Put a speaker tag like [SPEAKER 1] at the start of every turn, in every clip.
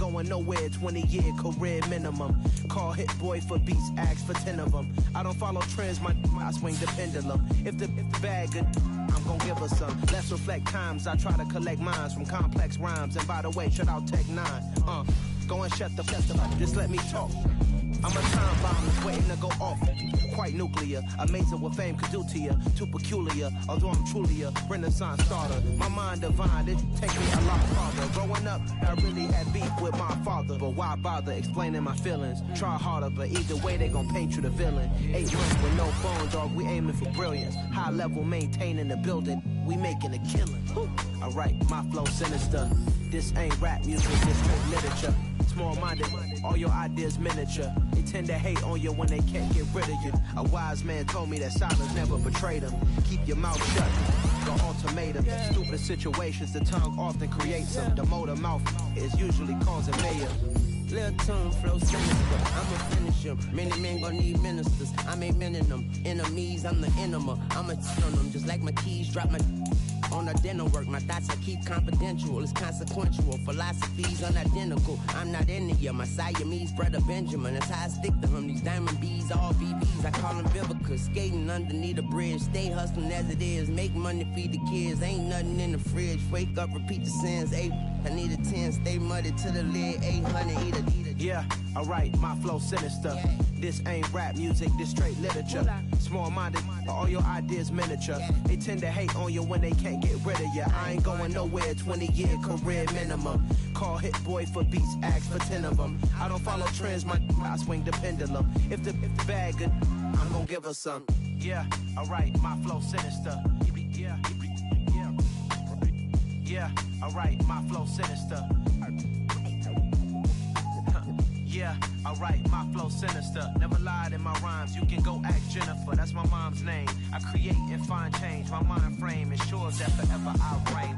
[SPEAKER 1] going nowhere, 20-year career minimum. Call Hit Boy for beats, ask for 10 of them. I don't follow trends, I swing the pendulum. If the bag good, I'm gon' give her some. Let's reflect times, I try to collect minds from complex rhymes. And by the way, shout out Tech 9. Go and shut the up, just let me talk. I'm a time bomb that's waiting to go off. Quite nuclear, amazing what fame could do to you. Too peculiar, although I'm truly a renaissance starter. My mind divine, it take me a lot farther. Growing up, I really had beef with my father. But why bother explaining my feelings? Try harder, but either way they gon' paint you the villain. 8 months with no phone, dog, we aiming for brilliance. High level maintaining the building, we making a killing. Alright, my flow sinister. This ain't rap music, this straight literature. Small-minded, all your ideas miniature. They tend to hate on you when they can't get rid of you. A wise man told me that silence never betrayed him. Keep your mouth shut, the ultimatum. Stupid situations, the tongue often creates them. The motor mouth is usually causing mayhem.
[SPEAKER 2] Little tune flow sinister, I'ma finish him. Many men gon' need ministers, I'm a men in them. Enemies, I'm the enema, I'ma turn on them. Just like my keys, drop my on the dental work. My thoughts I keep confidential, it's consequential. Philosophies unidentical, I'm not in it yet. My Siamese brother Benjamin, that's how I stick to him. These diamond bees, all BBs, I call them Vivica. Skating underneath the bridge, stay hustling as it is. Make money, feed the kids, ain't nothing in the fridge. Wake up, repeat the sins, I need a 10, stay muddy to the lid, 800, eat a.
[SPEAKER 1] Yeah, alright, my flow sinister. This ain't rap music, this straight literature. Small-minded, all your ideas miniature. They tend to hate on you when they can't get rid of you. I ain't going nowhere, 20-year career minimum. Call Hit Boy for beats, ask for 10 of them. I don't follow trends, I swing the pendulum. If the bag good, I'm gon' give her some. Yeah, alright, my flow sinister. Yeah, alright, my flow sinister. Yeah, alright, my flow sinister. Never lied in my rhymes, you can go ask Jennifer. That's my mom's name. I create and find change. My mind frame ensures that forever I reign.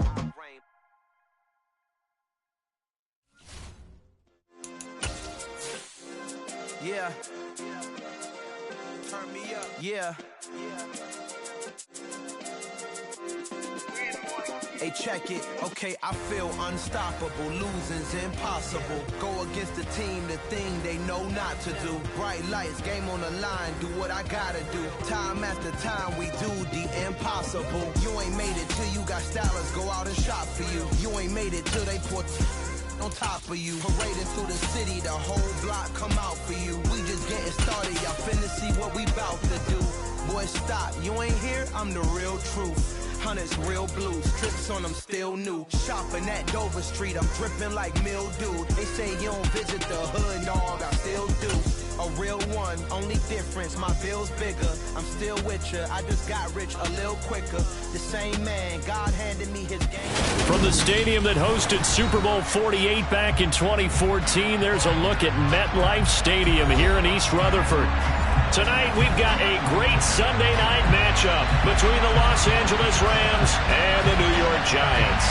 [SPEAKER 1] Yeah. Turn me up. Yeah. Hey, check it. Okay, I feel unstoppable. Losing's impossible. Go against the team, the thing they know not to do. Bright lights, game on the line, do what I gotta do. Time after time, we do the impossible. You ain't made it till you got stylists go out and shop for you. You ain't made it till they put on top of you. Parading through the city, the whole block come out for you. We just getting started, y'all finna see what we bout to do. Boy, stop, you ain't here, I'm the real truth. Hunters, real blues, strips on them still new. Shopping at Dover Street, I'm dripping like mildew. They say you don't visit the hood, dog, I still do. A real one, only difference, my bill's bigger. I'm still with ya, I just got rich a little quicker. The same man, God handed me his game.
[SPEAKER 3] From the stadium that hosted Super Bowl 48 back in 2014, there's a look at MetLife Stadium here in East Rutherford. Tonight, we've got a great Sunday night matchup between the Los Angeles Rams and the New York Giants.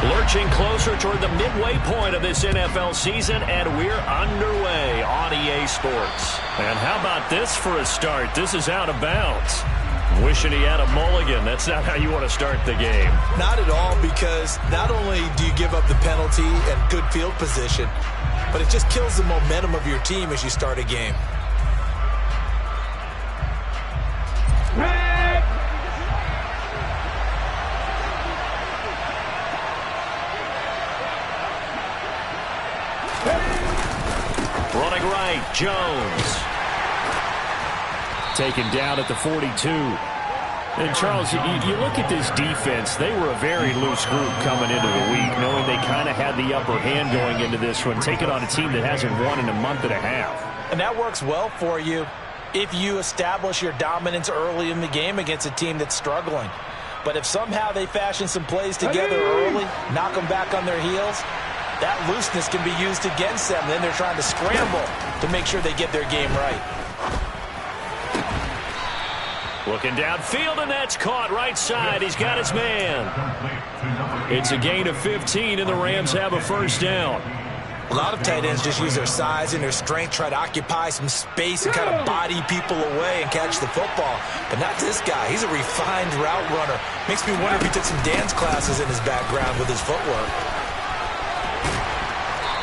[SPEAKER 3] Lurching closer toward the midway point of this NFL season, and we're underway on EA Sports. And how about this for a start? This is out of bounds. Wishing he had a mulligan. That's not how you want to start the game.
[SPEAKER 4] Not at all, because not only do you give up the penalty and good field position, but it just kills the momentum of your team as you start a game.
[SPEAKER 3] Running right, Jones. Taken down at the 42. And, Charles, you look at this defense. They were a very loose group coming into the week, knowing they kind of had the upper hand going into this one, taking on a team that hasn't won in a month and a half.
[SPEAKER 4] And that works well for you if you establish your dominance early in the game against a team that's struggling. But if somehow they fashion some plays together early, knock them back on their heels, that looseness can be used against them. Then they're trying to scramble to make sure they get their game right.
[SPEAKER 3] Looking downfield, and that's caught right side. He's got his man. It's a gain of 15, and the Rams have a first down.
[SPEAKER 4] A lot of tight ends just use their size and their strength, try to occupy some space and kind of body people away and catch the football. But not this guy. He's a refined route runner. Makes me wonder if he took some dance classes in his background with his footwork.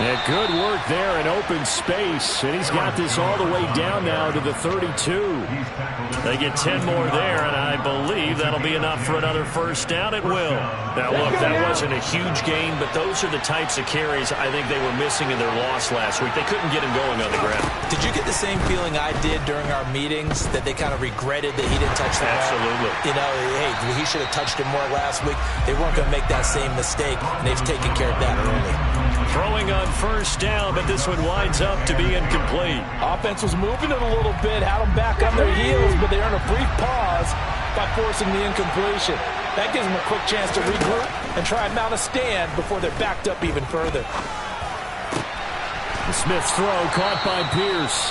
[SPEAKER 3] And good work there in open space. And he's got this all the way down now to the 32. They get 10 more there, and I believe that'll be enough for another first down. It will. Now, look, that wasn't a huge gain, but those are the types of carries I think they were missing in their loss last week. They couldn't get him going on the ground.
[SPEAKER 4] Did you get the same feeling I did during our meetings, that they kind of regretted that he didn't touch the ball?
[SPEAKER 3] Absolutely.
[SPEAKER 4] You know, hey, he should have touched him more last week. They weren't going to make that same mistake, and they've taken care of that early.
[SPEAKER 3] Throwing on first down, but this one winds up to be incomplete.
[SPEAKER 4] Offense was moving it a little bit, had them back on their heels, but they earned a brief pause by forcing the incompletion. That gives them a quick chance to regroup and try and mount a stand before they're backed up even further.
[SPEAKER 3] Smith's throw caught by Pierce.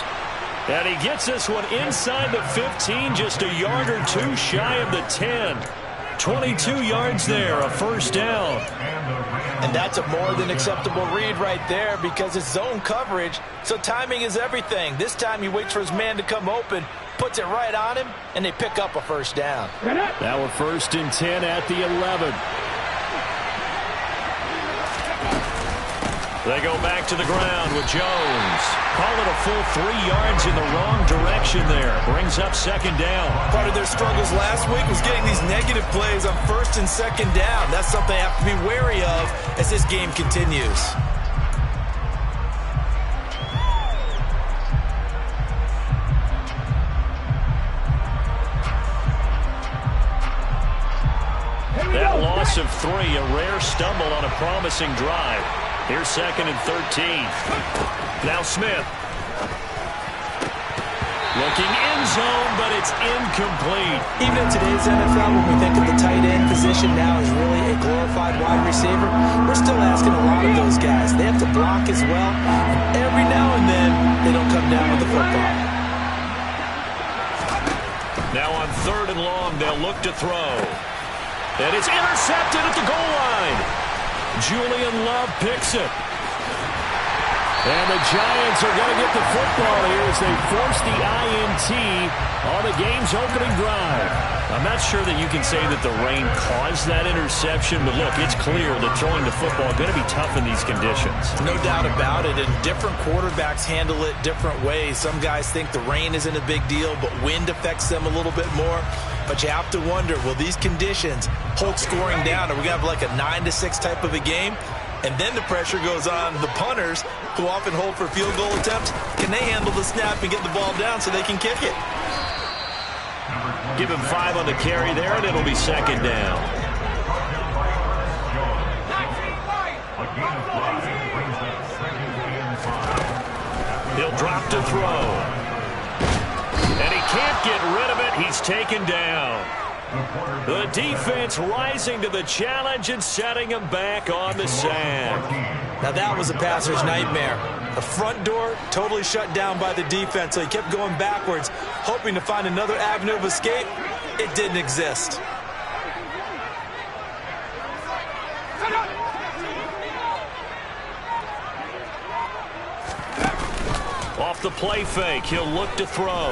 [SPEAKER 3] And he gets this one inside the 15, just a yard or two shy of the 10. 22 yards there, a first down.
[SPEAKER 4] And that's a more than acceptable read right there because it's zone coverage, so timing is everything. This time he waits for his man to come open, puts it right on him, and they pick up a first down.
[SPEAKER 3] Now a 1st and 10 at the 11. They go back to the ground with Jones. Call it a full 3 yards in the wrong direction there. Brings up second down.
[SPEAKER 4] Part of their struggles last week was getting these negative plays on 1st and 2nd down. That's something they have to be wary of as this game continues.
[SPEAKER 3] That loss of 3, a rare stumble on a promising drive. Here's 2nd and 13. Now Smith. Looking end zone, but it's incomplete.
[SPEAKER 4] Even in today's NFL, when we think of the tight end position now as really a glorified wide receiver, we're still asking a lot of those guys. They have to block as well. And every now and then, they don't come down with the football.
[SPEAKER 3] Now on 3rd and long, they'll look to throw. And it's intercepted at the goal line. Julian Love picks it. And the Giants are going to get the football here as they force the INT on the game's opening drive. I'm not sure that you can say that the rain caused that interception, but look, it's clear that throwing the football is going to be tough in these conditions.
[SPEAKER 4] No doubt about it, and different quarterbacks handle it different ways. Some guys think the rain isn't a big deal, but wind affects them a little bit more. But you have to wonder, will these conditions hold scoring down? Are we going to have like a 9-6 type of a game? And then the pressure goes on the punters, who often hold for field goal attempts. Can they handle the snap and get the ball down so they can kick it?
[SPEAKER 3] Give him 5 on the carry there, and it'll be 2nd down. He'll drop to throw. And he can't get rid of it. He's taken down. The defense rising to the challenge and setting him back on the sand.
[SPEAKER 4] Now that was a passer's nightmare. The front door totally shut down by the defense, so he kept going backwards, hoping to find another avenue of escape. It didn't exist.
[SPEAKER 3] Off the play fake, he'll look to throw.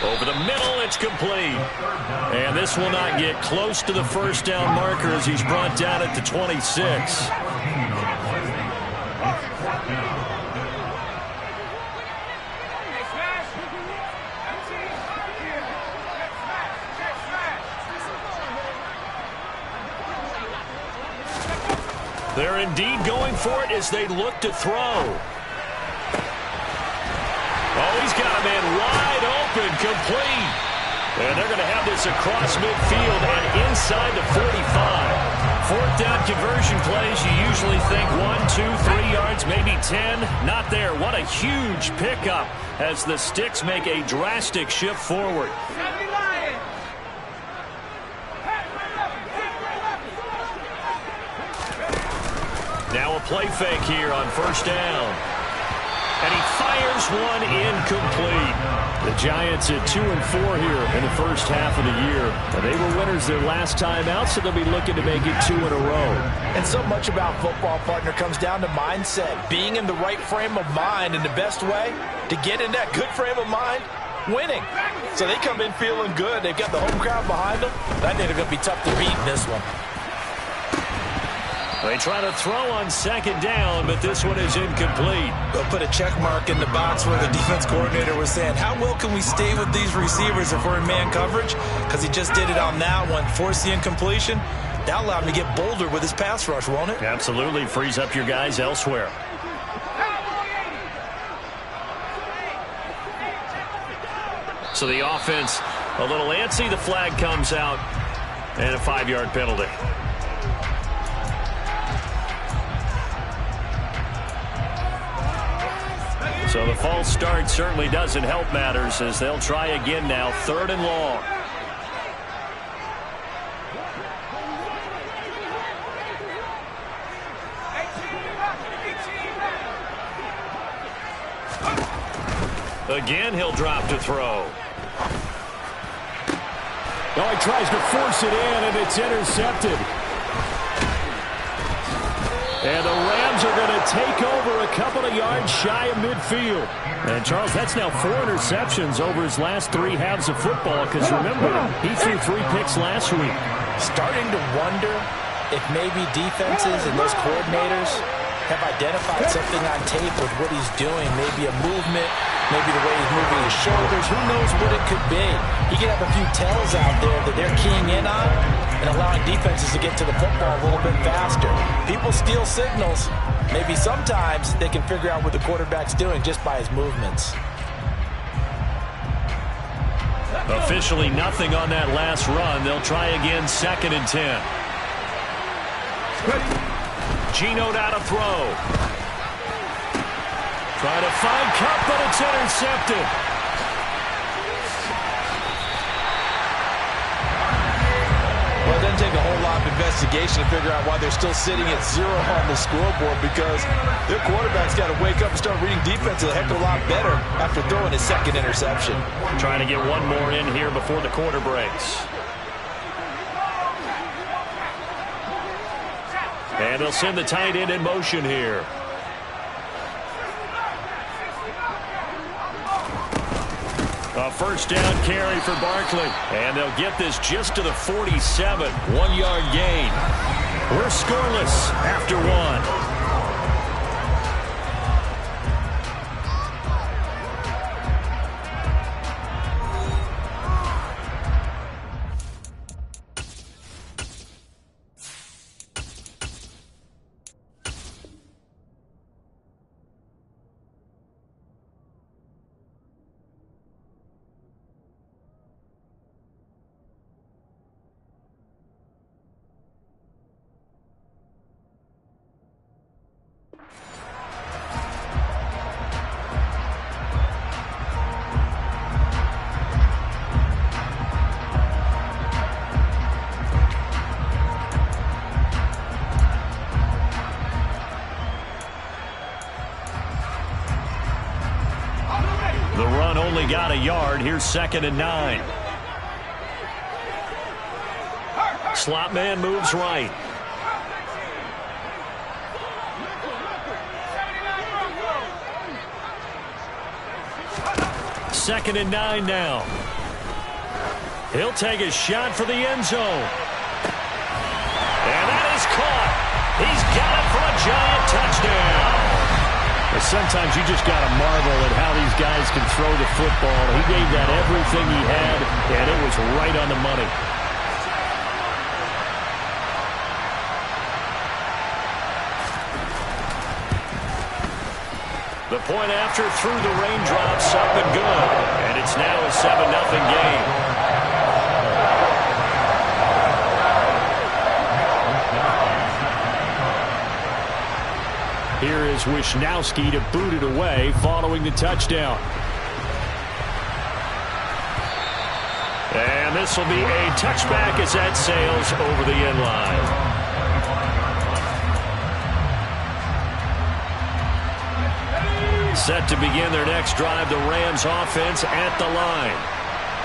[SPEAKER 3] Over the middle, it's complete. And this will not get close to the first down marker as he's brought down at the 26. They're indeed going for it as they look to throw. Oh, he's got a man wide open, complete. And they're going to have this across midfield and inside the 45. 4th down conversion plays, you usually think 1, 2, 3 yards, maybe 10. Not there. What a huge pickup as the Sticks make a drastic shift forward. Now a play fake here on 1st down. And he fires one incomplete. The Giants at 2-4 here in the first half of the year. They were winners their last time out, so they'll be looking to make it 2 in a row.
[SPEAKER 4] And so much about football, partner, comes down to mindset. Being in the right frame of mind, and the best way to get in that good frame of mind, winning. So they come in feeling good. They've got the home crowd behind them. I think they're going to be tough to beat in this one.
[SPEAKER 3] They try to throw on second down, but this one is incomplete.
[SPEAKER 4] They'll put a check mark in the box where the defense coordinator was saying, how well can we stay with these receivers if we're in man coverage? Because he just did it on that one. Force the incompletion. That'll allow him to get bolder with his pass rush, won't it?
[SPEAKER 3] Absolutely. Frees up your guys elsewhere. So the offense a little antsy. The flag comes out and a 5-yard penalty. So the false start certainly doesn't help matters as they'll try again now. 3rd and long. Again, he'll drop to throw.
[SPEAKER 5] Oh, he tries to force it in, and it's intercepted. And the Rams are going to take over a couple of yards shy of midfield. And, Charles, that's now 4 interceptions over his last 3 halves of football because, remember, he threw 3 picks last week.
[SPEAKER 4] Starting to wonder if maybe defenses and those coordinators have identified something on tape with what he's doing. Maybe a movement, maybe the way he's moving his shoulders. Who knows what it could be? He could have a few tells out there that they're keying in on and allowing defenses to get to the football a little bit faster. People steal signals. Maybe sometimes they can figure out what the quarterback's doing just by his movements.
[SPEAKER 3] Officially nothing on that last run. They'll try again 2nd and 10. Geno out to throw. Try to find Kupp, but it's intercepted.
[SPEAKER 4] Well, it doesn't take a whole lot of investigation to figure out why they're still sitting at 0 on the scoreboard, because their quarterback's got to wake up and start reading defense a heck of a lot better after throwing his 2nd interception.
[SPEAKER 3] Trying to get one more in here before the quarter breaks. And they'll send the tight end in motion here. A 1st down carry for Barkley. And they'll get this just to the 47. 1-yard gain. We're scoreless after 1. Got a yard. Here's 2nd and 9. Slot man moves right. Second and 9 now. He'll take a shot for the end zone. And that is caught. He's got it for a giant touchdown. Sometimes you just got to marvel at how these guys can throw the football. He gave that everything he had, and it was right on the money. The point after through the raindrops, up and good. And it's now a 7-0 game. Here is Wishnowski to boot it away following the touchdown. And this will be a touchback as that sails over the end line. set to begin their next drive. The Rams offense at the line.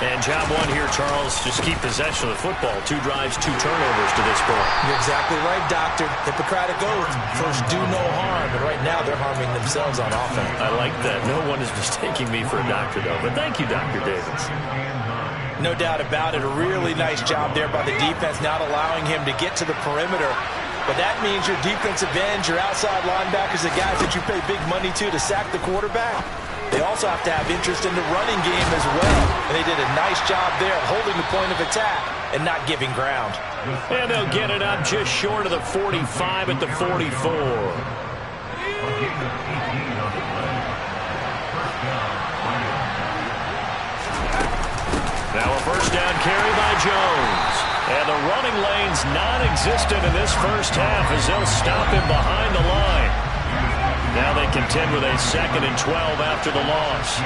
[SPEAKER 3] And job one here, Charles, just keep possession of the football. 2 drives, 2 turnovers to this point.
[SPEAKER 4] You're exactly right, Doctor. Hippocratic oath. First, do no harm. And right now, they're harming themselves on offense.
[SPEAKER 3] I like that. No one is mistaking me for a doctor, though. But thank you, Dr. Davis.
[SPEAKER 4] No doubt about it. A really nice job there by the defense, not allowing him to get to the perimeter. But that means your defensive ends, your outside linebackers, the guys that you pay big money to sack the quarterback, they also have to have interest in the running game as well. And they did a nice job there holding the point of attack and not giving ground.
[SPEAKER 3] And they'll get it up just short of the 45 at the 44. Now a first down carry by Jones. And the running lane's non-existent in this first half as they'll stop him behind the line. Now they contend with a 2nd and 12 after the loss.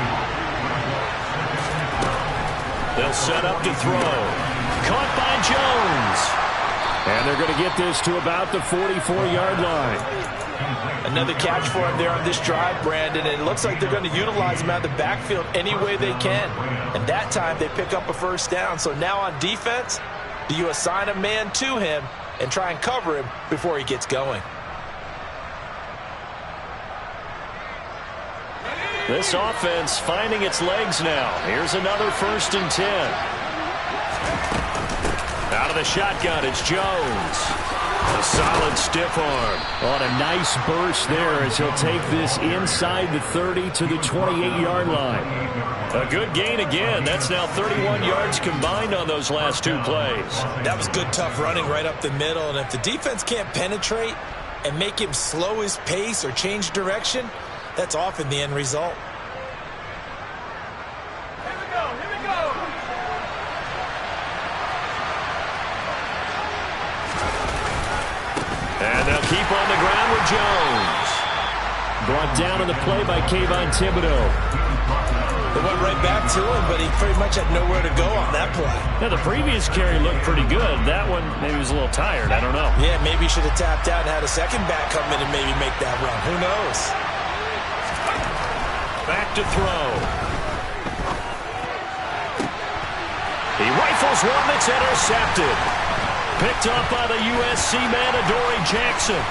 [SPEAKER 3] They'll set up to throw. Caught by Jones. And they're going to get this to about the 44-yard line.
[SPEAKER 4] Another catch for him there on this drive, Brandon. And it looks like they're going to utilize him out of the backfield any way they can. And that time they pick up a first down. So now on defense, do you assign a man to him and try and cover him before he gets going?
[SPEAKER 3] This offense finding its legs now. Here's another 1st and 10. Out of the shotgun, it's Jones. A solid stiff arm. On a nice burst there as he'll take this inside the 30 to the 28-yard line. A good gain again. That's now 31 yards combined on those last 2 plays.
[SPEAKER 4] That was good, tough running right up the middle. And if the defense can't penetrate and make him slow his pace or change direction, that's often the end result.
[SPEAKER 6] Here we go, here we go.
[SPEAKER 3] And they'll keep on the ground with Jones. Brought down on the play by Kayvon Thibodeau.
[SPEAKER 4] They went right back to him, but he pretty much had nowhere to go on that play.
[SPEAKER 3] Now, the previous carry looked pretty good. That one, maybe was a little tired. I don't know.
[SPEAKER 4] Yeah, maybe he should have tapped out and had a second back come in and maybe make that run. Who knows?
[SPEAKER 3] Back to throw. He rifles one that's intercepted. Picked up by the USC man, Adoree Jackson.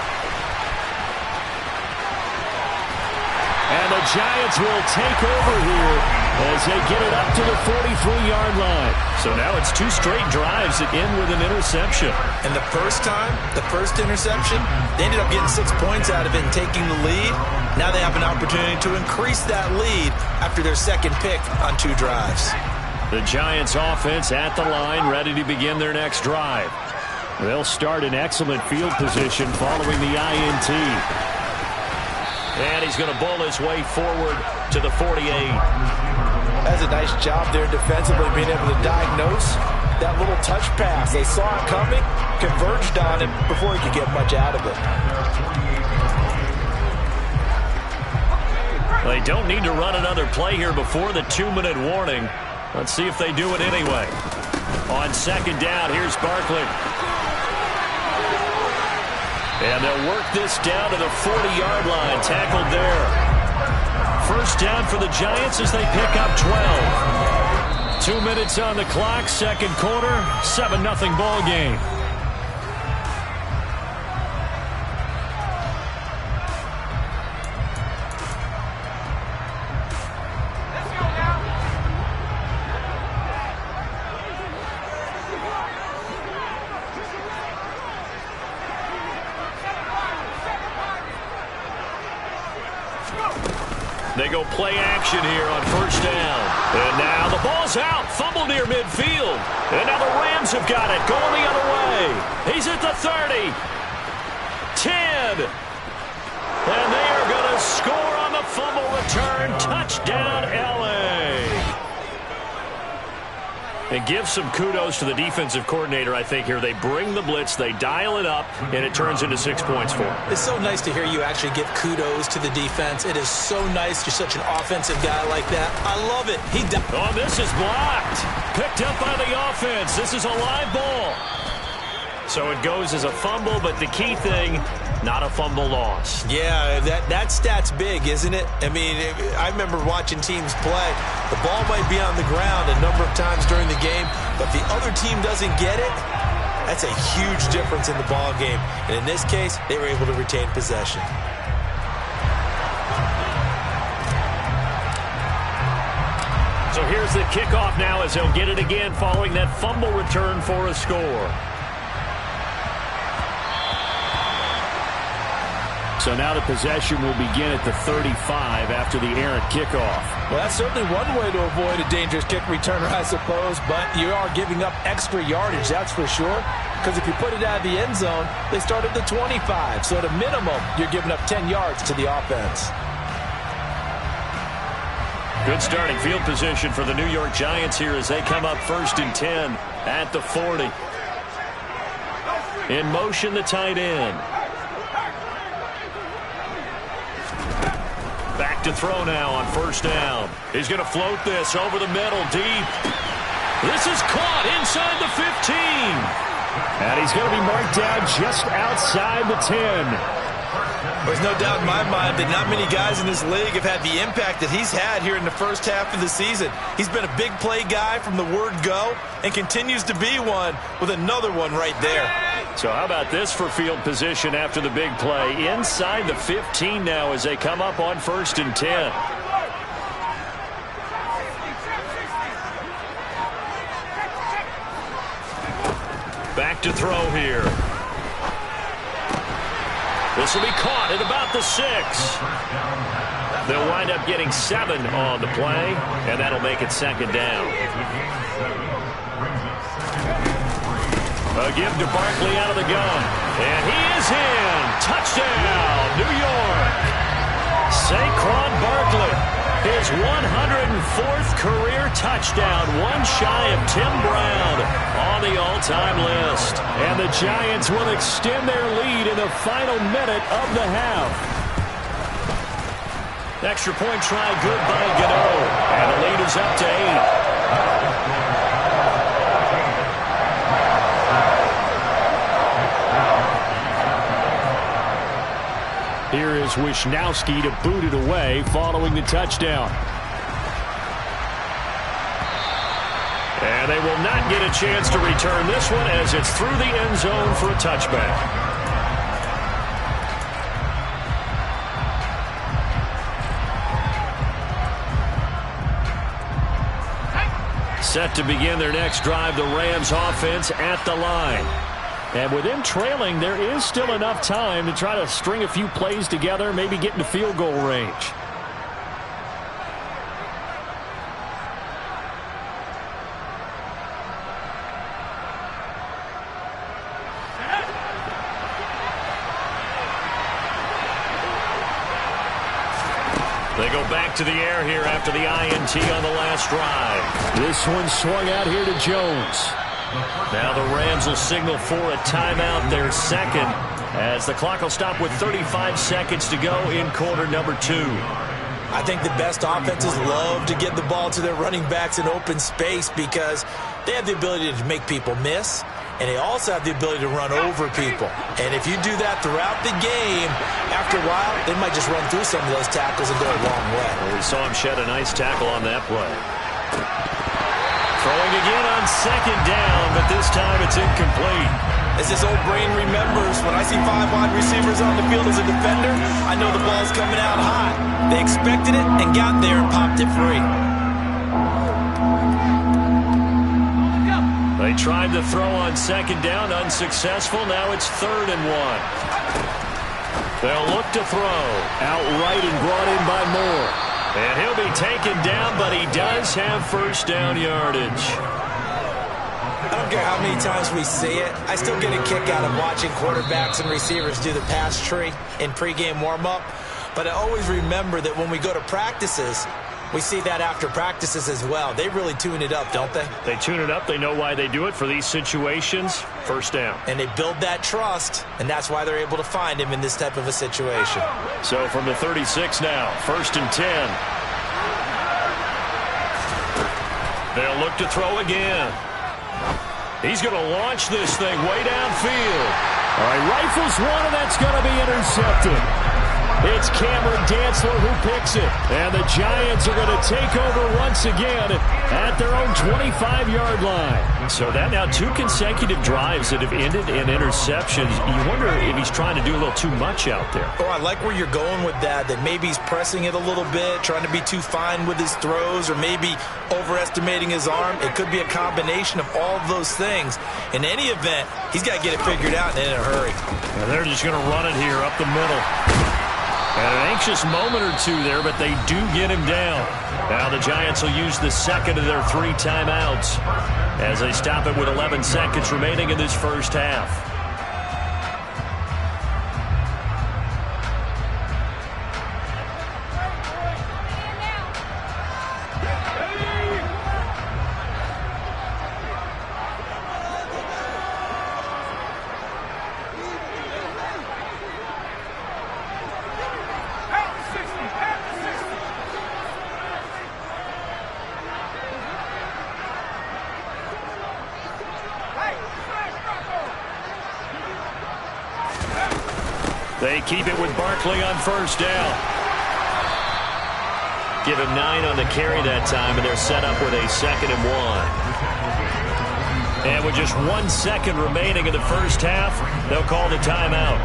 [SPEAKER 3] And the Giants will take over here as they get it up to the 43-yard line. So now it's 2 straight drives that end with an interception.
[SPEAKER 4] And the first time, the first interception, they ended up getting 6 points out of it and taking the lead. Now they have an opportunity to increase that lead after their second pick on 2 drives.
[SPEAKER 3] The Giants offense at the line, ready to begin their next drive. They'll start in excellent field position following the INT. And he's going to bowl his way forward to the 48.
[SPEAKER 4] That's a nice job there defensively, being able to diagnose that little touch pass. They saw it coming, converged on it before he could get much out of it.
[SPEAKER 3] They don't need to run another play here before the 2-minute warning. Let's see if they do it anyway. On 2nd down, here's Barkley. And they'll work this down to the 40-yard line. Tackled there. First down for the Giants as they pick up 12. 2 minutes on the clock, 2nd quarter, 7-0 ball game. They go play action here on 1st down. And now the ball's out. Fumble near midfield. And now the Rams have got it. Going the other way. He's at the 30. 10. And they are going to score on the fumble return. Touchdown, L.A. And give some kudos to the defensive coordinator, I think, here. They bring the blitz, they dial it up, and it turns into 6 points for them.
[SPEAKER 4] It's so nice to hear you actually give kudos to the defense. It is so nice. You're such an offensive guy like that. I love it.
[SPEAKER 3] Oh, this is blocked. Picked up by the offense. This is a live ball. So it goes as a fumble, but the key thing, not a fumble loss.
[SPEAKER 4] Yeah, that stat's big, isn't it? I mean, I remember watching teams play. The ball might be on the ground a number of times during the game, but if the other team doesn't get it, that's a huge difference in the ball game. And in this case, they were able to retain possession.
[SPEAKER 3] So here's the kickoff now as he'll get it again following that fumble return for a score. So now the possession will begin at the 35 after the errant kickoff.
[SPEAKER 4] Well, that's certainly one way to avoid a dangerous kick returner, I suppose, but you are giving up extra yardage, that's for sure, because if you put it out of the end zone, they start at the 25, so at a minimum, you're giving up 10 yards to the offense.
[SPEAKER 3] Good starting field position for the New York Giants here as they come up 1st and 10 at the 40. In motion, the tight end. Back to throw now on 1st down. He's going to float this over the middle deep. This is caught inside the 15. And he's going to be marked down just outside the 10.
[SPEAKER 4] There's no doubt in my mind that not many guys in this league have had the impact that he's had here in the first half of the season. He's been a big play guy from the word go and continues to be one with another one right there.
[SPEAKER 3] So how about this for field position after the big play? Inside the 15 now as they come up on 1st and 10. Back to throw here. This will be caught at about the 6. They'll wind up getting 7 on the play, and that'll make it 2nd down. A give to Barkley out of the gun. And he is in. Touchdown, New York. Saquon Barkley, his 104th career touchdown, one shy of Tim Brown on the all-time list. And the Giants will extend their lead in the final minute of the half. Extra point try good by Gano. And the lead is up to 8. Here is Wisnowski to boot it away following the touchdown. And they will not get a chance to return this one as it's through the end zone for a touchback. Set to begin their next drive, the Rams offense at the line. And with them trailing, there is still enough time to try to string a few plays together, maybe get into field goal range. They go back to the air here after the INT on the last drive. This one swung out here to Jones. Now the Rams will signal for a timeout, their 2nd, as the clock will stop with 35 seconds to go in quarter number 2.
[SPEAKER 4] I think the best offenses love to get the ball to their running backs in open space because they have the ability to make people miss, and they also have the ability to run over people. And if you do that throughout the game, after a while, they might just run through some of those tackles and go a long way.
[SPEAKER 3] Well, we saw him shed a nice tackle on that play. Throwing again on 2nd down, but this time it's incomplete.
[SPEAKER 4] As this old brain remembers, when I see 5 wide receivers on the field as a defender, I know the ball's coming out hot. They expected it and got there and popped it free.
[SPEAKER 3] They tried to throw on 2nd down, unsuccessful. Now it's 3rd and 1. They'll look to throw. Outright and brought in by Moore. And he'll be taken down, but he does have 1st down yardage.
[SPEAKER 4] I don't care how many times we see it. I still get a kick out of watching quarterbacks and receivers do the pass tree in pregame warm-up. But I always remember that when we go to practices, we see that after practices as well. They really tune it up, don't they?
[SPEAKER 3] They tune it up. They know why they do it for these situations. 1st down.
[SPEAKER 4] And they build that trust, and that's why they're able to find him in this type of a situation.
[SPEAKER 3] So from the 36 now, 1st and 10. They'll look to throw again. He's going to launch this thing way downfield. All right, rifles one, and that's going to be intercepted. It's Cameron Dantzler who picks it. And the Giants are going to take over once again at their own 25-yard line. So that now 2 consecutive drives that have ended in interceptions. You wonder if he's trying to do a little too much out there.
[SPEAKER 4] Oh, I like where you're going with that maybe he's pressing it a little bit, trying to be too fine with his throws, or maybe overestimating his arm. It could be a combination of all of those things. In any event, he's got to get it figured out and in a hurry.
[SPEAKER 3] And they're just going to run it here up the middle. And an anxious moment or two there, but they do get him down. Now the Giants will use the second of their 3 timeouts as they stop it with 11 seconds remaining in this first half. They keep it with Barkley on first down. Give him 9 on the carry that time, and they're set up with a 2nd and 1. And with just 1 second remaining in the first half, they'll call the timeout.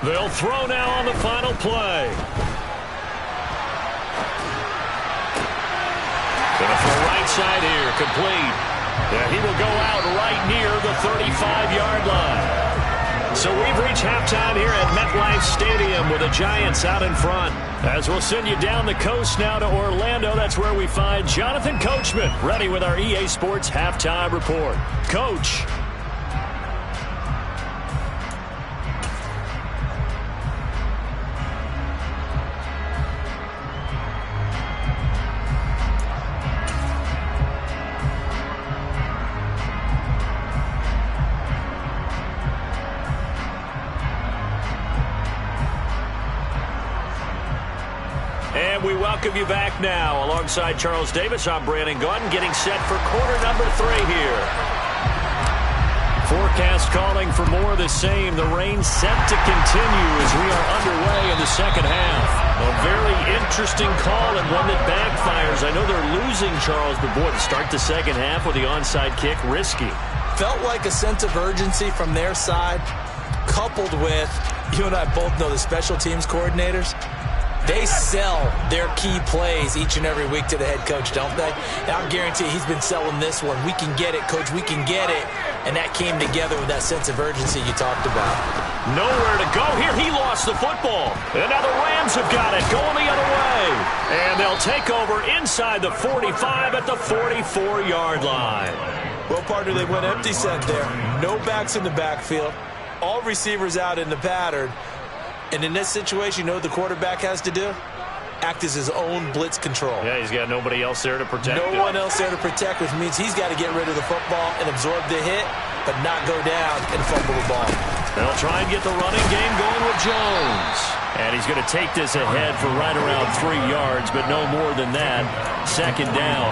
[SPEAKER 3] They'll throw now on the final play. Gonna throw right side here, complete. Yeah, he will go out right near the 35-yard line. So we've reached halftime here at MetLife Stadium with the Giants out in front. As we'll send you down the coast now to Orlando, that's where we find Jonathan Coachman, ready with our EA Sports Halftime Report. Coach. And we welcome you back now. Alongside Charles Davis, I'm Brandon Gaudin, getting set for quarter number 3 here. Forecast calling for more of the same. The rain set to continue as we are underway in the second half. A very interesting call and one that backfires. I know they're losing, Charles, but boy, to start the second half with the onside kick, risky.
[SPEAKER 4] Felt like a sense of urgency from their side, coupled with, you and I both know the special teams coordinators. They sell their key plays each and every week to the head coach, don't they? Now, I guarantee he's been selling this one. We can get it, coach. We can get it. And that came together with that sense of urgency you talked about.
[SPEAKER 3] Nowhere to go here. He lost the football. And now the Rams have got it, going the other way. And they'll take over inside the 45 at the 44-yard line.
[SPEAKER 4] Well, partner, they went empty set there. No backs in the backfield. All receivers out in the pattern. And in this situation, you know what the quarterback has to do? Act as his own blitz control.
[SPEAKER 3] Yeah, he's got nobody else there to protect him.
[SPEAKER 4] No one else there to protect, which means he's got to get rid of the football and absorb the hit, but not go down and fumble the ball.
[SPEAKER 3] They'll try and get the running game going with Jones. And he's going to take this ahead for right around 3 yards, but no more than that. Second down.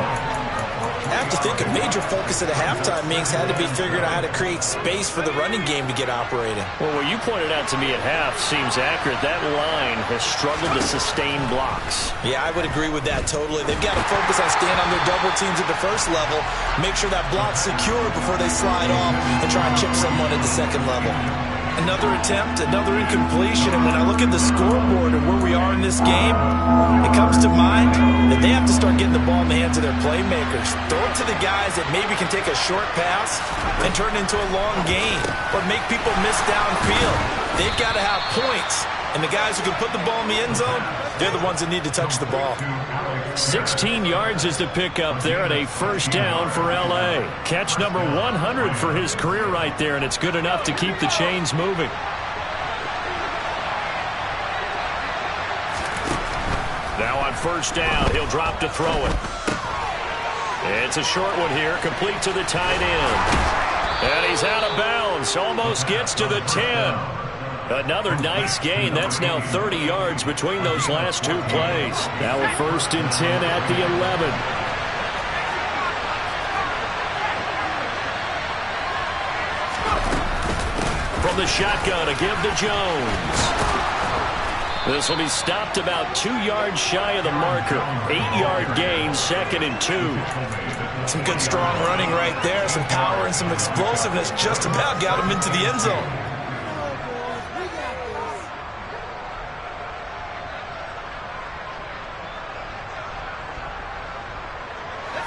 [SPEAKER 4] I have to think a major focus of the halftime meetings had to be figuring out how to create space for the running game to get operating.
[SPEAKER 3] Well, what you pointed out to me at half seems accurate. That line has struggled to sustain blocks.
[SPEAKER 4] Yeah, I would agree with that totally. They've got to focus on staying on their double teams at the first level, make sure that block's secure before they slide off and try and chip someone at the second level. Another attempt, another incompletion, and when I look at the scoreboard and where we are in this game, it comes to mind that they have to start getting the ball in the hands of their playmakers. Throw it to the guys that maybe can take a short pass and turn it into a long gain or make people miss downfield. They've got to have points, and the guys who can put the ball in the end zone, they're the ones that need to touch the ball.
[SPEAKER 3] 16 yards is the pickup there at a first down for L.A. Catch number 100 for his career right there, and it's good enough to keep the chains moving. Now on first down, he'll drop to throw it. It's a short one here, complete to the tight end. And he's out of bounds. Almost gets to the 10. Another nice gain. That's now 30 yards between those last two plays. Now a 1st and 10 at the 11. From the shotgun, a give to Jones. This will be stopped about 2 yards shy of the marker. 8-yard gain, 2nd and 2.
[SPEAKER 4] Some good strong running right there. Some power and some explosiveness. Just about got him into the end zone.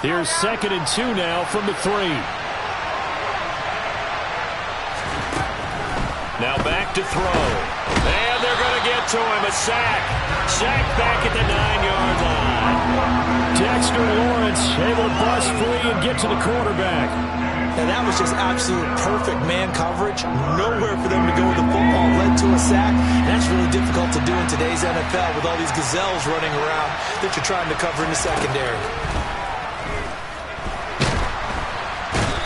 [SPEAKER 3] Here's 2nd and 2 now from the 3. Now back to throw. And they're going to get to him. A sack. Sack back at the 9-yard line. Dexter Lawrence able to bust free and get to the quarterback.
[SPEAKER 4] And that was just absolute perfect man coverage. Nowhere for them to go with the football. Led to a sack. That's really difficult to do in today's NFL with all these gazelles running around that you're trying to cover in the secondary.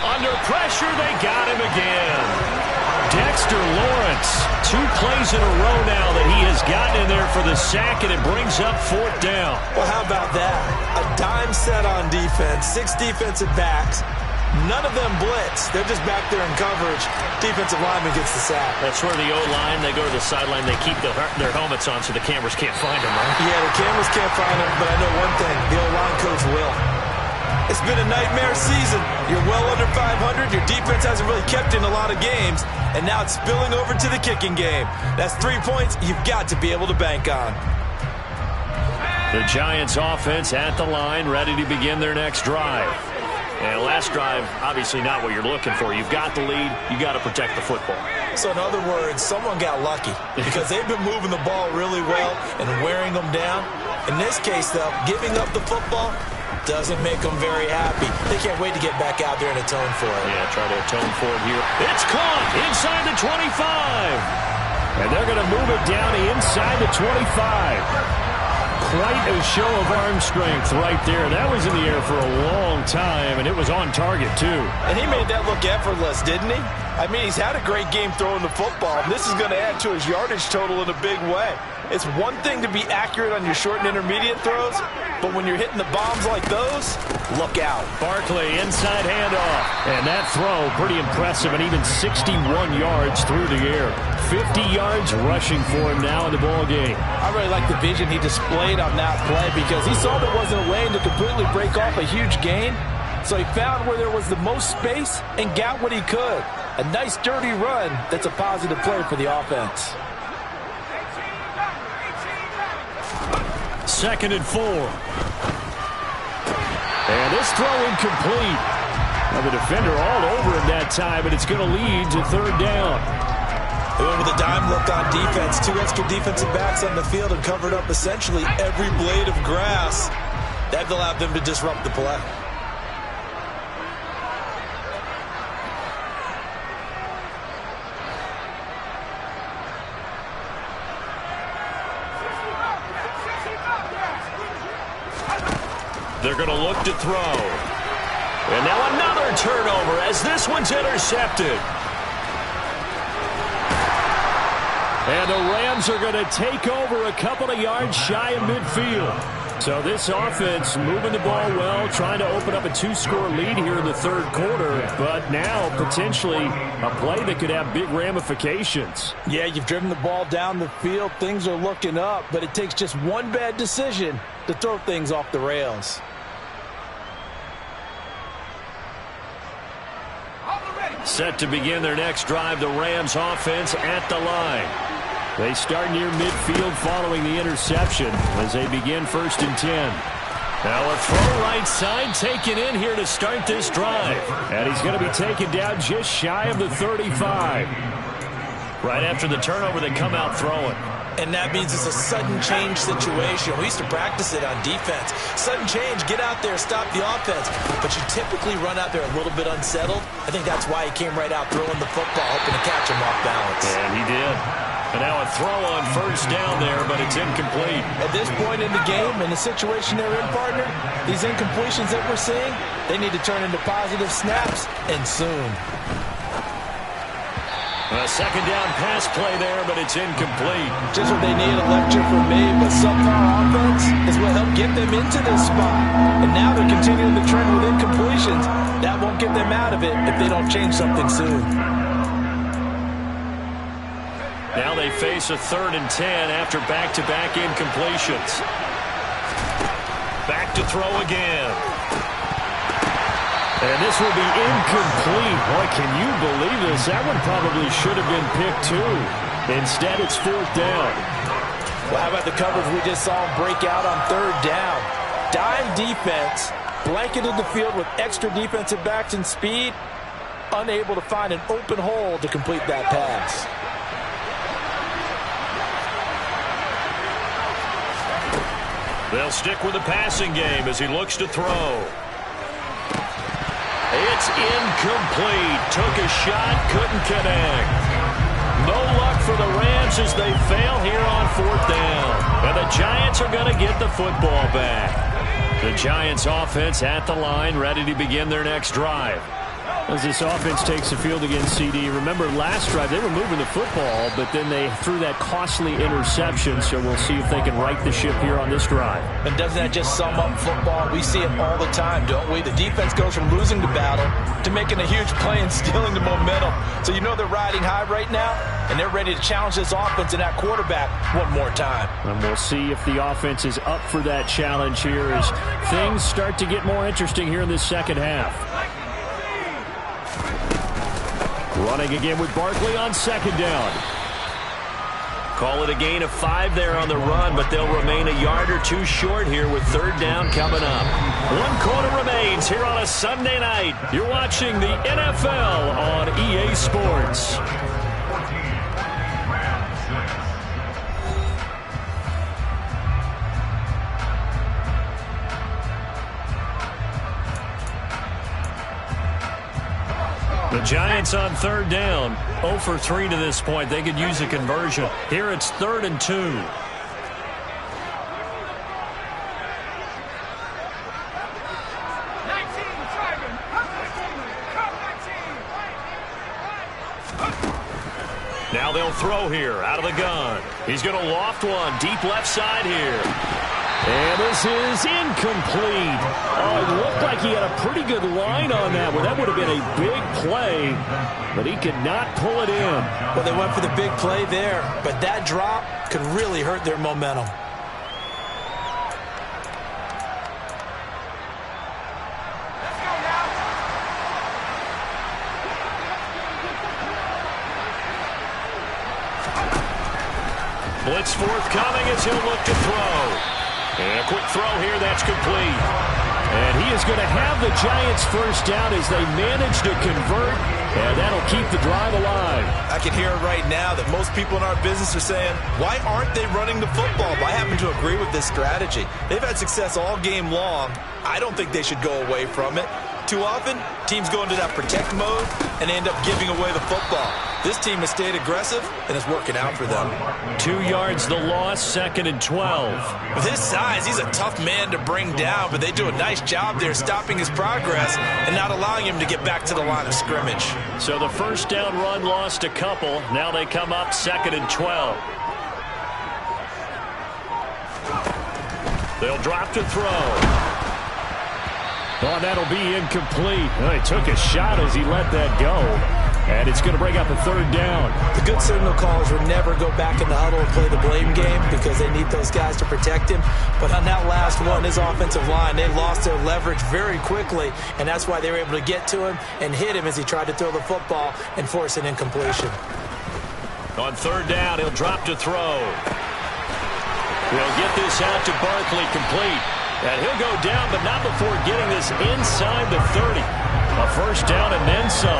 [SPEAKER 3] Under pressure, they got him again. Dexter Lawrence, 2 plays in a row now that he has gotten in there for the sack, and it brings up 4th down.
[SPEAKER 4] Well, how about that? A dime set on defense, 6 defensive backs. None of them blitz. They're just back there in coverage. Defensive lineman gets the sack.
[SPEAKER 3] That's where the O-line, they go to the sideline, they keep their helmets on so the cameras can't find them, right?
[SPEAKER 4] Yeah, the cameras can't find them, but I know one thing. The O-line coach will. It's been a nightmare season. You're well under 500. Your defense hasn't really kept in a lot of games. And now it's spilling over to the kicking game. That's 3 points you've got to be able to bank on.
[SPEAKER 3] The Giants offense at the line, ready to begin their next drive. And last drive, obviously not what you're looking for. You've got the lead. You got to protect the football.
[SPEAKER 4] So in other words, someone got lucky because they've been moving the ball really well and wearing them down. In this case, though, giving up the football doesn't make them very happy. They can't wait to get back out there and atone for it.
[SPEAKER 3] Yeah, try to atone for it here. It's caught inside the 25. And they're going to move it down inside the 25. Quite a show of arm strength right there. That was in the air for a long time, and it was on target, too.
[SPEAKER 4] And he made that look effortless, didn't he? I mean, he's had a great game throwing the football, and this is going to add to his yardage total in a big way. It's one thing to be accurate on your short and intermediate throws, but when you're hitting the bombs like those, look out.
[SPEAKER 3] Barkley, inside handoff. And that throw, pretty impressive, and even 61 yards through the air. 50 yards rushing for him now in the ball game.
[SPEAKER 4] I really like the vision he displayed on that play because he saw there wasn't a lane to completely break off a huge gain. So he found where there was the most space and got what he could. A nice dirty run that's a positive play for the offense.
[SPEAKER 3] 2nd and 4. And this throw incomplete. Now the defender all over him that time, but it's going to lead to 3rd down.
[SPEAKER 4] They went with a dime look on defense. 2 extra defensive backs on the field and covered up essentially every blade of grass. That allowed them to disrupt the play.
[SPEAKER 3] They're going to look to throw. And now another turnover as this one's intercepted. And the Rams are going to take over a couple of yards shy of midfield. So this offense moving the ball well, trying to open up a 2-score lead here in the 3rd quarter. But now potentially a play that could have big ramifications.
[SPEAKER 4] Yeah, you've driven the ball down the field. Things are looking up, but it takes just one bad decision to throw things off the rails.
[SPEAKER 3] Set to begin their next drive, the Rams offense at the line. They start near midfield following the interception as they begin 1st and 10. Now a throw right side taken in here to start this drive. And he's going to be taken down just shy of the 35. Right after the turnover, they come out throwing.
[SPEAKER 4] And that means it's a sudden change situation. We used to practice it on defense. Sudden change, get out there, stop the offense. But you typically run out there a little bit unsettled. I think that's why he came right out throwing the football, hoping to catch him off balance.
[SPEAKER 3] And he did. And now a throw on 1st down there, but it's incomplete.
[SPEAKER 4] At this point in the game, in the situation they're in, partner, these incompletions that we're seeing, they need to turn into positive snaps, and soon.
[SPEAKER 3] A second down pass play there, but it's incomplete.
[SPEAKER 4] Just what they need, a lecture from me, but subpar offense is what helped get them into this spot. And now they're continuing the trend with incompletions. That won't get them out of it if they don't change something soon.
[SPEAKER 3] Now they face a 3rd and 10 after back-to-back incompletions. Back to throw again. And this will be incomplete. Boy, can you believe this? That one probably should have been picked too. Instead, it's 4th down.
[SPEAKER 4] Well, how about the coverage we just saw him break out on 3rd down? Dime defense, blanketed the field with extra defensive backs and speed, unable to find an open hole to complete that pass.
[SPEAKER 3] They'll stick with the passing game as he looks to throw. It's incomplete. Took a shot, couldn't connect. No luck for the Rams as they fail here on 4th down. And the Giants are going to get the football back. The Giants offense at the line, ready to begin their next drive. As this offense takes the field against CD, remember last drive they were moving the football, but then they threw that costly interception, so we'll see if they can right the ship here on this drive.
[SPEAKER 4] And doesn't that just sum up football? We see it all the time, don't we? The defense goes from losing the battle to making a huge play and stealing the momentum. So you know they're riding high right now, and they're ready to challenge this offense and that quarterback one more time.
[SPEAKER 3] And we'll see if the offense is up for that challenge here as things start to get more interesting here in this second half. Running again with Barkley on 2nd down. Call it a gain of 5 there on the run, but they'll remain a yard or 2 short here with 3rd down coming up. 1 quarter remains here on a Sunday night. You're watching the NFL on EA Sports. The Giants on 3rd down, 0 for 3 to this point. They could use a conversion. Here it's 3rd and 2. Now they'll throw here out of the gun. He's going to loft one deep left side here. And this is incomplete. Oh, it looked like he had a pretty good line on that one. That would have been a big play, but he could not pull it in.
[SPEAKER 4] Well, they went for the big play there, but that drop could really hurt their momentum.
[SPEAKER 3] Blitz forthcoming as he'll look to throw. And a quick throw here, that's complete. And he is going to have the Giants first down as they manage to convert, and that'll keep the drive alive.
[SPEAKER 4] I can hear it right now that most people in our business are saying, why aren't they running the football? I happen to agree with this strategy. They've had success all game long. I don't think they should go away from it. Too often, teams go into that protect mode and end up giving away the football. This team has stayed aggressive, and it's working out for them.
[SPEAKER 3] 2 yards the loss, 2nd and 12.
[SPEAKER 4] With his size, he's a tough man to bring down, but they do a nice job there stopping his progress and not allowing him to get back to the line of scrimmage.
[SPEAKER 3] So the first down run lost a couple. Now they come up 2nd and 12. They'll drop to throw. Oh, that'll be incomplete. Well, he took a shot as he let that go. And it's going to bring up a 3rd down.
[SPEAKER 4] The good signal callers would never go back in the huddle and play the blame game because they need those guys to protect him. But on that last one, his offensive line, they lost their leverage very quickly, and that's why they were able to get to him and hit him as he tried to throw the football and force an incompletion.
[SPEAKER 3] On 3rd down, he'll drop to throw. He'll get this out to Barkley complete. And he'll go down, but not before getting this inside the 30. A first down and then some.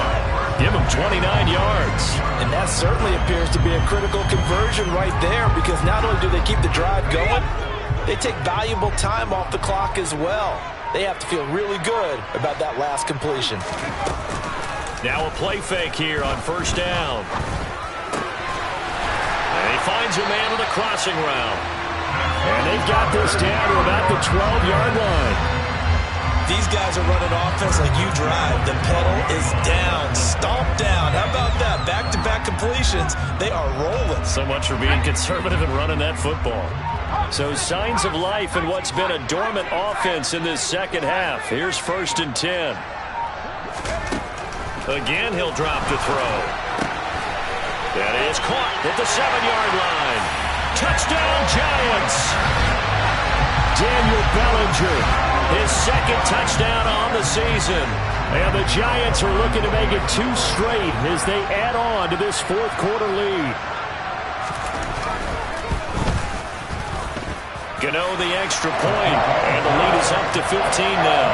[SPEAKER 3] Give him 29 yards.
[SPEAKER 4] And that certainly appears to be a critical conversion right there because not only do they keep the drive going, they take valuable time off the clock as well. They have to feel really good about that last completion.
[SPEAKER 3] Now a play fake here on 1st down. And he finds a man on the crossing route. And they've got this down to about the 12-yard line.
[SPEAKER 4] these guys are running offense like you drive. The pedal is down, stomp down. How about that? Back-to-back completions. They are rolling.
[SPEAKER 3] So much for being conservative and running that football. So signs of life in what's been a dormant offense in this second half. Here's 1st and 10. Again, he'll drop to throw. That is caught at the 7-yard line. Touchdown, Giants. Daniel Bellinger, his second touchdown on the season. And the Giants are looking to make it 2 straight as they add on to this 4th quarter lead. Gano the extra point, and the lead is up to 15 now.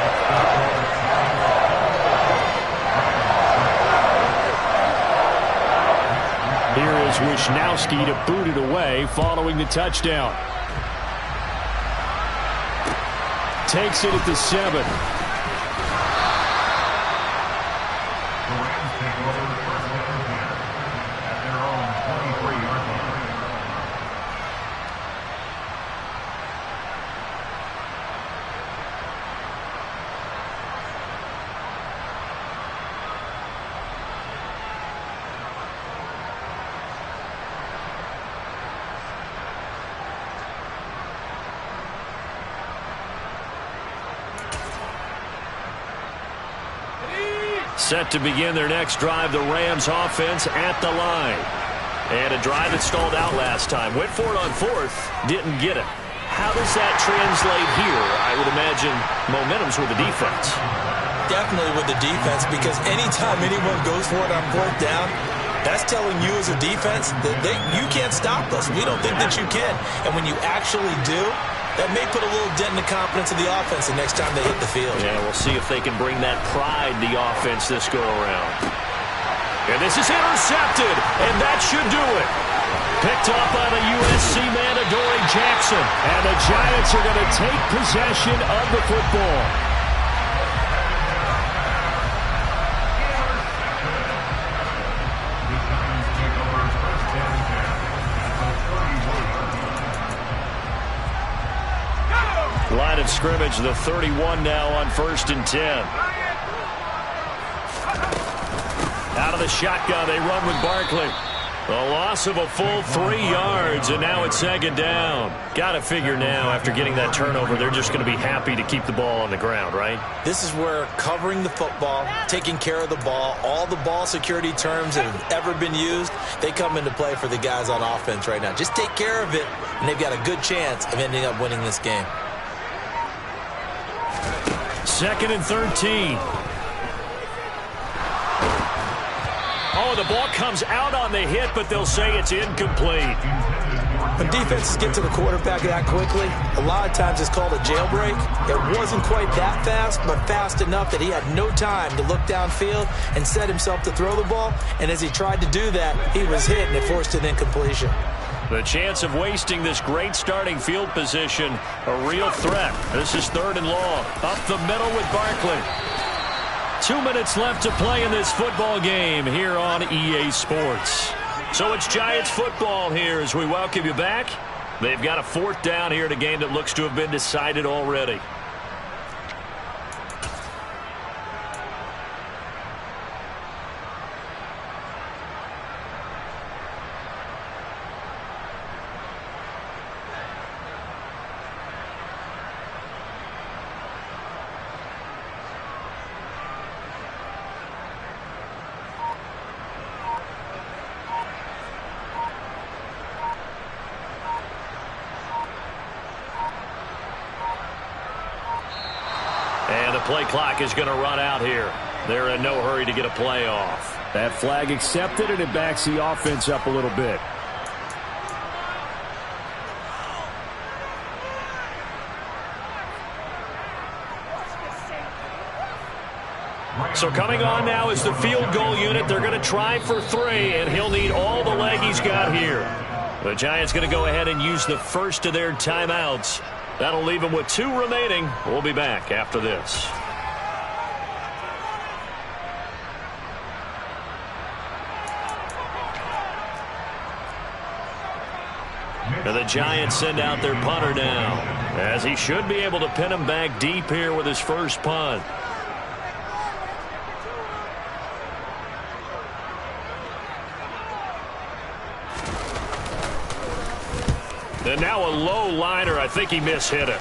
[SPEAKER 3] Here is Wisnowski to boot it away following the touchdown. Takes it at the 7. Set to begin their next drive, the Rams offense at the line. And a drive that stalled out last time. Went for it on 4th, didn't get it. How does that translate here? I would imagine momentum's with the defense.
[SPEAKER 4] Definitely with the defense, because anytime anyone goes for it on 4th down, that's telling you as a defense that you can't stop us. We don't think that you can. And when you actually do, that may put a little dent in the confidence of the offense the next time they hit the field.
[SPEAKER 3] Yeah, we'll see if they can bring that pride to the offense this go-around. And this is intercepted, and that should do it. Picked off by the USC man, Adoree Jackson. And the Giants are going to take possession of the football. Line of scrimmage, the 31 now on 1st and 10. Out of the shotgun, they run with Barkley. A loss of a full 3 yards, and now it's 2nd down. Got to figure now, after getting that turnover, they're just going to be happy to keep the ball on the ground, right?
[SPEAKER 4] This is where covering the football, taking care of the ball, all the ball security terms that have ever been used, they come into play for the guys on offense right now. Just take care of it, and they've got a good chance of ending up winning this game.
[SPEAKER 3] 2nd and 13. Oh, the ball comes out on the hit, but they'll say it's incomplete.
[SPEAKER 4] When defenses get to the quarterback that quickly, a lot of times it's called a jailbreak. It wasn't quite that fast, but fast enough that he had no time to look downfield and set himself to throw the ball. And as he tried to do that, he was hit, and it forced an incompletion.
[SPEAKER 3] The chance of wasting this great starting field position, a real threat. This is 3rd and long. Up the middle with Barkley. 2 minutes left to play in this football game here on EA Sports. So it's Giants football here as we welcome you back. They've got a 4th down here in a game that looks to have been decided already. And the play clock is going to run out here. They're in no hurry to get a play off. That flag accepted, and it backs the offense up a little bit. So coming on now is the field goal unit. They're going to try for 3, and he'll need all the leg he's got here. The Giants going to go ahead and use the first of their timeouts. That'll leave them with 2 remaining. We'll be back after this. And the Giants send out their punter now, as he should be able to pin him back deep here with his first punt. And now a low liner. I think he mishit it.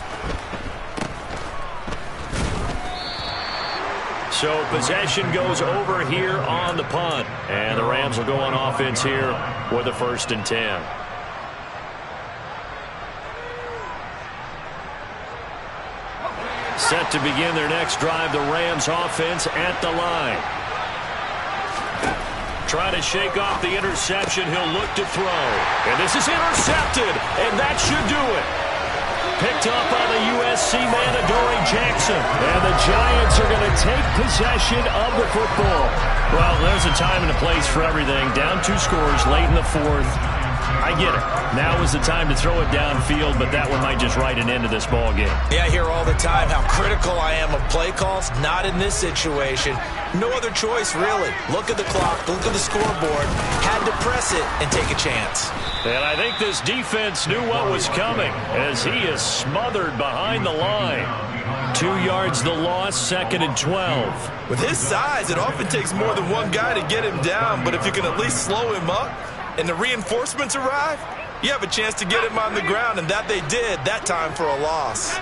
[SPEAKER 3] So possession goes over here on the punt. And the Rams will go on offense here with a 1st and 10. Set to begin their next drive, the Rams offense at the line. Trying to shake off the interception. He'll look to throw. And this is intercepted. And that should do it. Picked up by the USC man, Adoree Jackson. And the Giants are going to take possession of the football. Well, there's a time and a place for everything. Down 2 scores late in the 4th. I get it. Now is the time to throw it downfield, but that one might just write an end to this ball game.
[SPEAKER 4] Yeah, I hear all the time how critical I am of play calls. Not in this situation. No other choice, really. Look at the clock. Look at the scoreboard. Had to press it and take a chance.
[SPEAKER 3] And I think this defense knew what was coming as he is smothered behind the line. 2 yards the loss, 2nd and 12.
[SPEAKER 4] With his size, it often takes more than one guy to get him down, but if you can at least slow him up and the reinforcements arrive, you have a chance to get him on the ground, and that they did that time for a loss.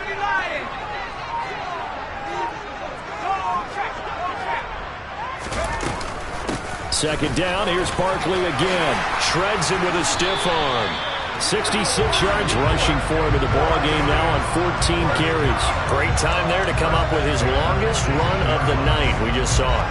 [SPEAKER 3] Second down, here's Barkley again. Shreds him with a stiff arm. 66 yards rushing for him in the ball game now on 14 carries. Great time there to come up with his longest run of the night. We just saw it.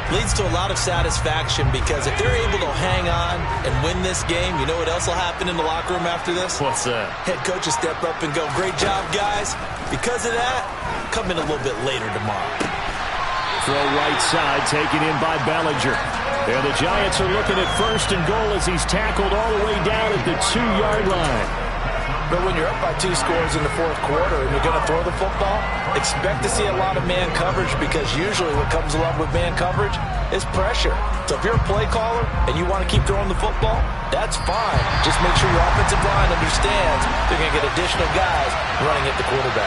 [SPEAKER 4] Leads to a lot of satisfaction because if they're able to hang on and win this game, you know what else will happen in the locker room after this?
[SPEAKER 3] What's that?
[SPEAKER 4] Head coach will step up and go, great job, guys. Because of that, come in a little bit later tomorrow.
[SPEAKER 3] Throw right side, taken in by Bellinger. And the Giants are looking at 1st and goal as he's tackled all the way down at the 2-yard line.
[SPEAKER 4] But when you're up by 2 scores in the 4th quarter and you're going to throw the football, expect to see a lot of man coverage because usually what comes along with man coverage is pressure. So if you're a play caller and you want to keep throwing the football, that's fine. Just make sure your offensive line understands they're going to get additional guys running at the quarterback.